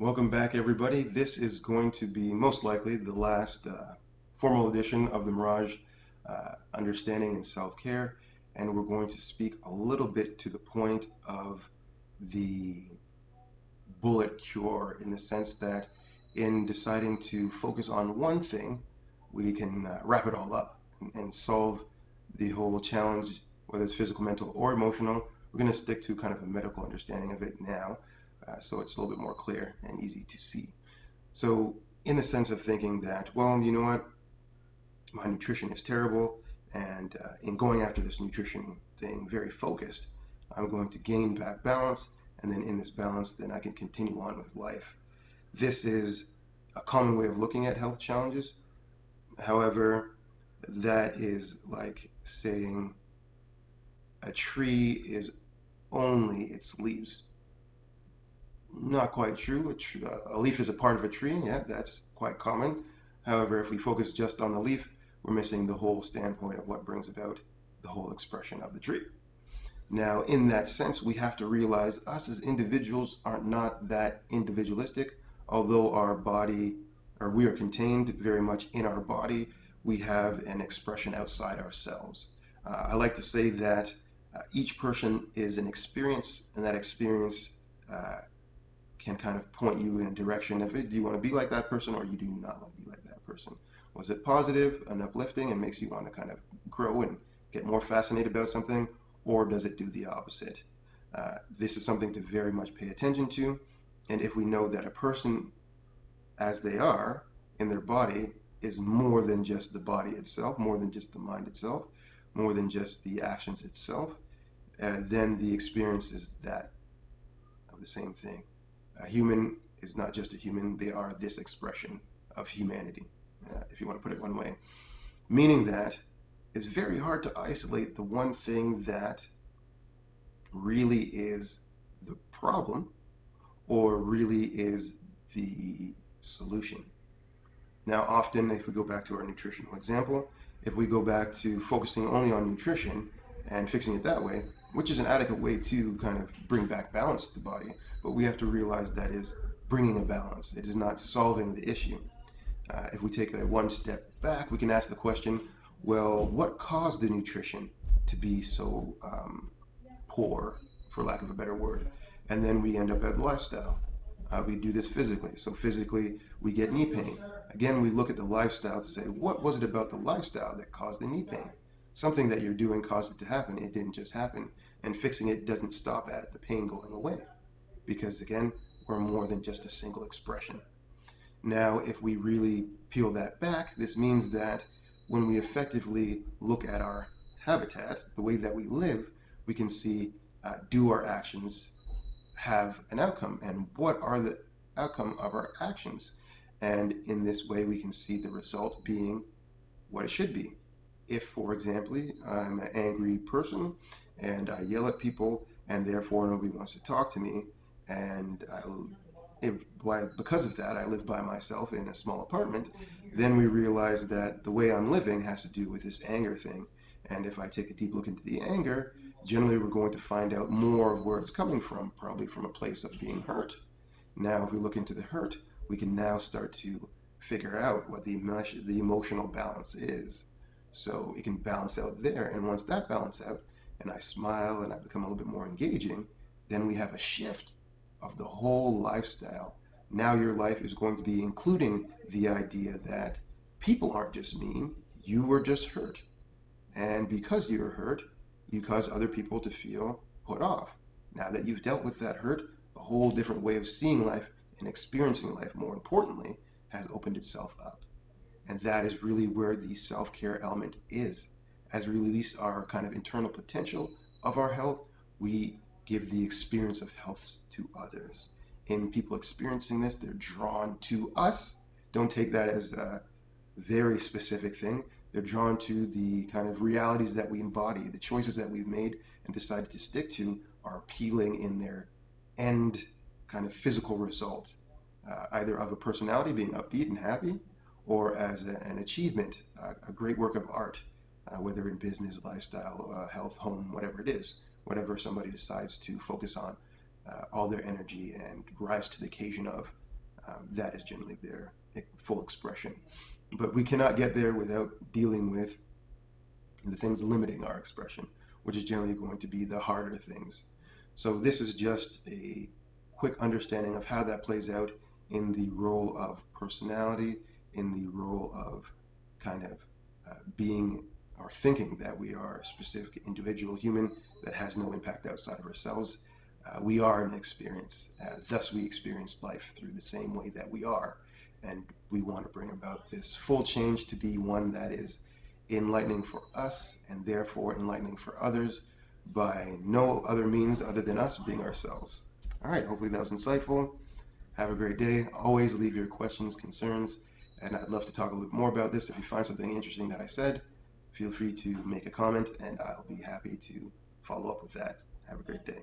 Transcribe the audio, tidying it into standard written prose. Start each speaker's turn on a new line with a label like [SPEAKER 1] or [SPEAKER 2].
[SPEAKER 1] Welcome back, everybody. This is going to be most likely the last formal edition of the Mirage Understanding and Self-Care, and we're going to speak a little bit to the point of the bullet cure in the sense that in deciding to focus on one thing, we can wrap it all up and solve the whole challenge, whether it's physical, mental, or emotional. We're going to stick to kind of a medical understanding of it now, so it's a little bit more clear and easy to see. So, in the sense of thinking that, well, you know what, my nutrition is terrible, and in going after this nutrition thing very focused, I'm going to gain back balance, and then in this balance, then I can continue on with life. This is a common way of looking at health challenges. However, that is like saying a tree is only its leaves. Not quite true. A leaf is a part of a tree. Yeah, that's quite common. However, if we focus just on the leaf, we're missing the whole standpoint of what brings about the whole expression of the tree. Now, in that sense, we have to realize us as individuals are not that individualistic. Although our body, or we are contained very much in our body, we have an expression outside ourselves. I like to say that each person is an experience, and that experience can kind of point you in a direction of it. Do you want to be like that person, or you do not want to be like that person? Was it positive and uplifting and makes you want to kind of grow and get more fascinated about something, or does it do the opposite? This is something to very much pay attention to. And if we know that a person, as they are in their body, is more than just the body itself, more than just the mind itself, more than just the actions itself, then the experience is that of the same thing. A human is not just a human, they are this expression of humanity, if you want to put it one way. Meaning that it's very hard to isolate the one thing that really is the problem or really is the solution. Now, often, if we go back to our nutritional example, if we go back to focusing only on nutrition and fixing it that way, which is an adequate way to kind of bring back balance to the body, but we have to realize that is bringing a balance. It is not solving the issue. If we take a one step back, we can ask the question, well, what caused the nutrition to be so poor, for lack of a better word? And then we end up at lifestyle. We do this physically. So physically, we get knee pain. Again, we look at the lifestyle to say, what was it about the lifestyle that caused the knee pain? Something that you're doing caused it to happen. It didn't just happen. And fixing it doesn't stop at the pain going away. Because again, we're more than just a single expression. Now, if we really peel that back, this means that when we effectively look at our habitat, the way that we live, we can see, do our actions have an outcome, and what are the outcome of our actions? And in this way, we can see the result being what it should be. If, for example, I'm an angry person and I yell at people and therefore nobody wants to talk to me, and because of that I live by myself in a small apartment, then we realize that the way I'm living has to do with this anger thing. And if I take a deep look into the anger, generally we're going to find out more of where it's coming from, probably from a place of being hurt. Now, if we look into the hurt, we can now start to figure out what the emotional balance is. So it can balance out there. And once that balance out, and I smile and I become a little bit more engaging, then we have a shift of the whole lifestyle. Now your life is going to be including the idea that people aren't just mean, you were just hurt. And because you're hurt, you cause other people to feel put off. Now that you've dealt with that hurt, a whole different way of seeing life and experiencing life, more importantly, has opened itself up. And that is really where the self-care element is. As we release our kind of internal potential of our health, we give the experience of health to others. In people experiencing this, they're drawn to us. Don't take that as a very specific thing. They're drawn to the kind of realities that we embody. The choices that we've made and decided to stick to are appealing in their end kind of physical result, either of a personality being upbeat and happy, or as an achievement, a great work of art, whether in business, lifestyle, health, home, whatever it is, whatever somebody decides to focus on all their energy and rise to the occasion of. that is generally their full expression. But we cannot get there without dealing with the things limiting our expression, which is generally going to be the harder things. So this is just a quick understanding of how that plays out in the role of personality, in the role of kind of being or thinking that we are a specific individual human that has no impact outside of ourselves. We are an experience, thus we experience life through the same way that we are. And we want to bring about this full change to be one that is enlightening for us and therefore enlightening for others by no other means other than us being ourselves. All right, hopefully that was insightful. Have a great day. Always leave your questions, concerns, and I'd love to talk a little bit more about this. If you find something interesting that I said, feel free to make a comment and I'll be happy to follow up with that. Have a great day.